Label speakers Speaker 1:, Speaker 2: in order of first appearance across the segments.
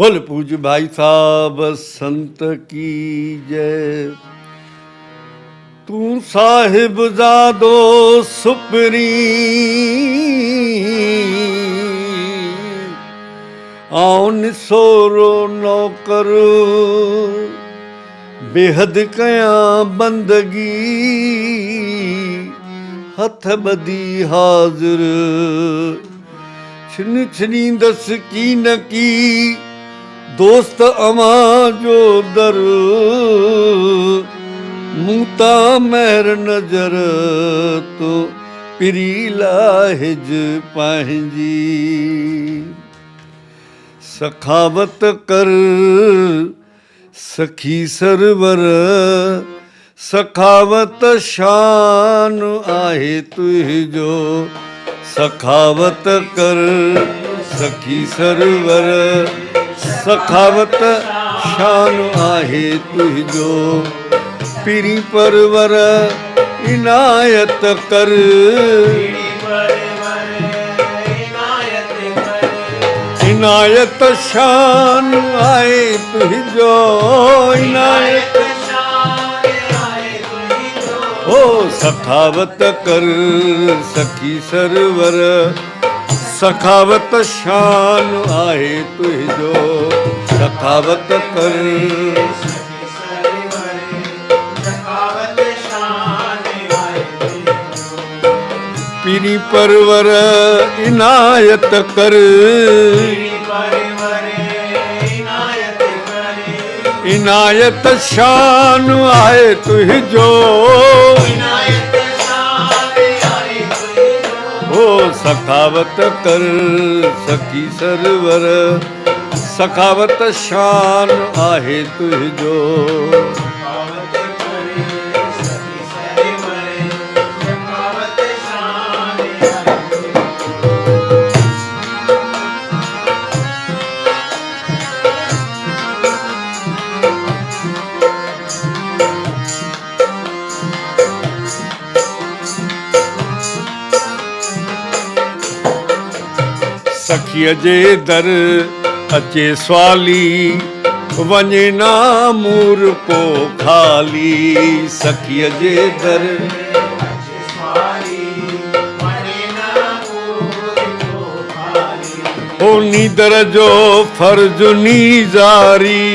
Speaker 1: बोल पूज भाई साहब संत की जय। तू साहिब जादो सुपरी आओ निसोरो नौकर बेहद कया बंदगी हथ बदी हाजिर छिन छिनी दस की न की दोस्त अमा जो दर मूता महर नजर तो पिरी लाहिज पंहिंजी सखावत कर सखी सरवर सखावत शान आहे तुझो सखावत कर सखी सरवर सखावत शान आहे तुझो पिरी परवर इनायत कर इनायत शान आहे तुझो इनायत ओ सखावत कर सखी सरवर सखावत शान आहे तुझो सखावत कर पीरी परवर इनायत कर इनायत शान आहे तुझो ओ सखावत कर सखी सरवर सखावत शान आहे तुझो सखीअ जे दर अचे स्वाली वञे ना मूर को खाली सखीअ जे दर ओ नीदर जो फर्ज नीजारी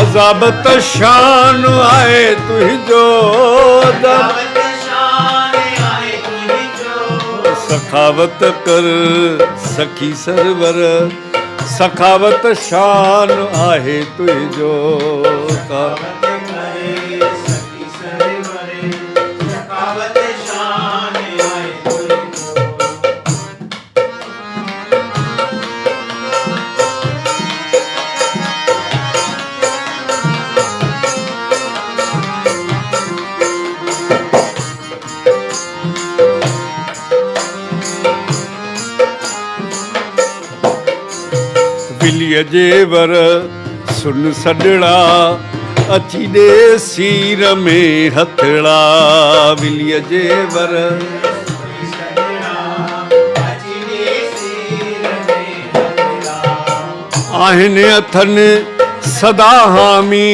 Speaker 1: अज़ाबत शान आहे तुझो सखावत कर सखी सरवर सखावत शान आहे तुझो बिलीअ जे वर सुन सॾड़ा अची ॾे सीर में हथड़ा बिलीअ जे वर आहिनि अथनि सदा हामी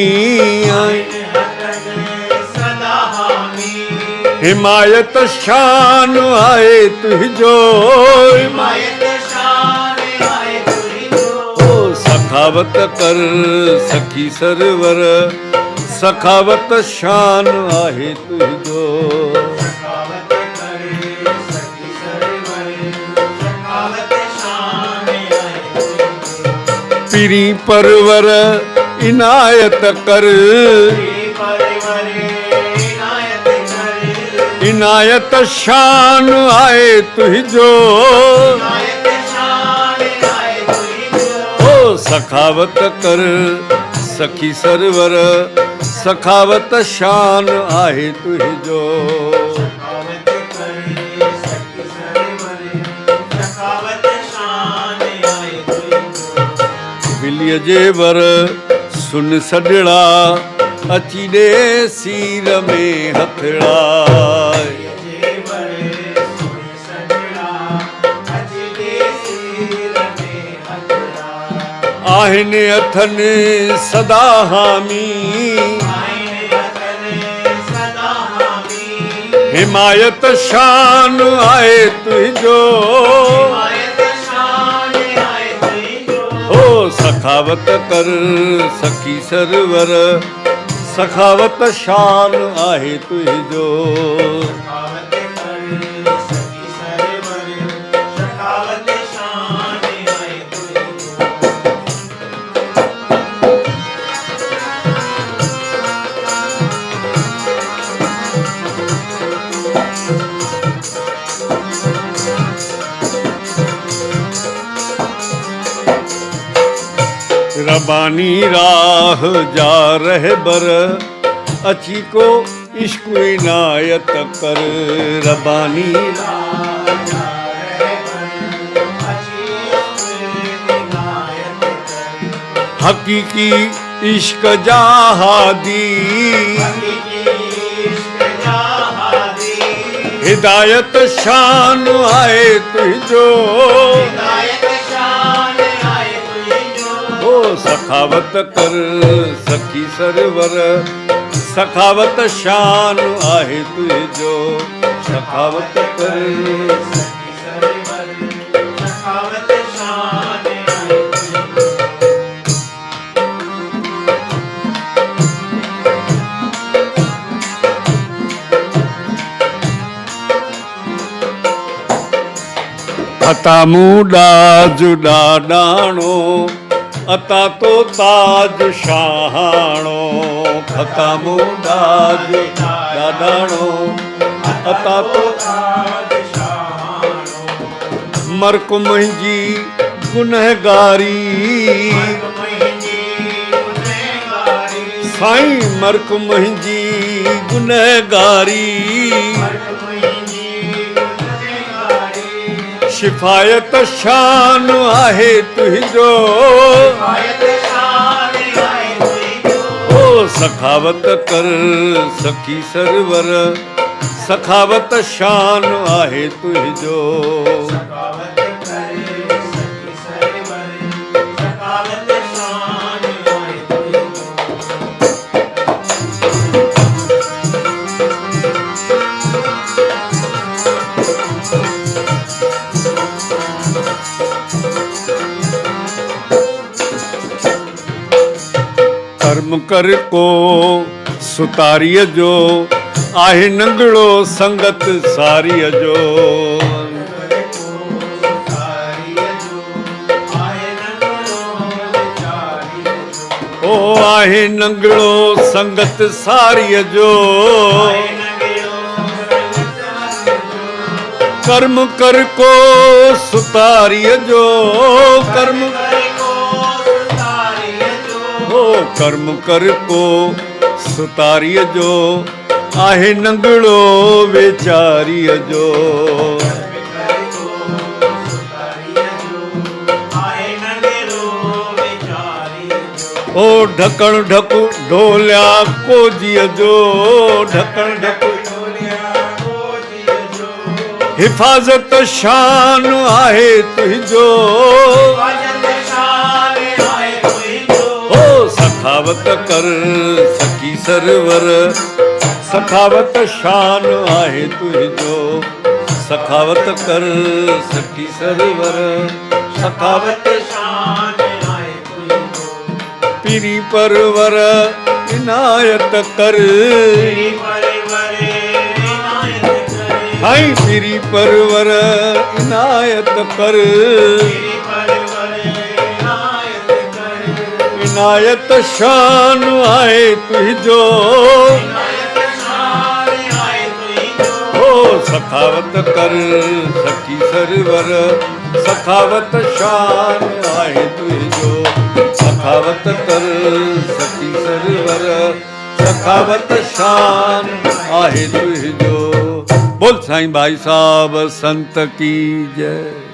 Speaker 1: हिमायत शान आहे तुझो सखावत कर सखी सरवर सखावत शान आहे तुझो पिरी परवर इनायत कर इनायत शान आहे तुझो सखावत कर सखी सरवर सखावत शान आहे तुझो बिलीअ जे वर सुन सॾड़ा अची ॾे सीर में हथड़ा आहिनि अथनि सदा हामी हिमायत शान आहे तुंहिंजो ओ सखावत कर सखी सरवर सखावत शान आहे तुंहिंजो रबानी राह जा रहबर अची को इश्क इनायत कर रबानी राह जा रहबर अची इश्क इनायत कर हकीकी इश्क जा हादी हिदायत शान आए तुझो सखावत कर सखी सरवर सखावत शान आहे तुझो सखावत कर सखी सरवर सखावत शान आहे अता मूडा जुडा डाणो अता तो ताज शाहाणो खता मुडाज दादाणो अता तो ताज शाहाणो मरक मुंहिंजी गुनहगारी साईं मरक मुंहिंजी गुनहगारी शिफायत शान आहे तुंहिंजो ओ सखावत कर सखी सरवर सखावत शान आहे तुंहिंजो कर्म कर को सुतारीअ जो आहे नंगड़ो संगत सारीअ जो ओ आहे नंगड़ो संगत सारीअ जो कर्म कर को सुतारीअ जो कर्म कर्म कर को सुतारीअ जो आहे नंगड़ो वेचारीअ जो ओ ढकण ढकु ढोलिया कोजीअ जो ढकण ढकु हिफ़ाज़त शान आहे तुंहिंजो सखावत कर सखी सरवर सखावत शान आहे तुंहिंजो सखावत कर सखी सरवर सखावत शान आहे तुंहिंजो पीरी परवर इनायत कर हाय पीरी परवर इनायत कर इनायत शान आहे तुंहिंजो ओ सखावत कर सखी सरवर सखावत शान आहे तुंहिंजो सखावत कर सखी सरवर सखावत शान आहे तुंहिंजो बोल साईं भाई साहब संत की जय।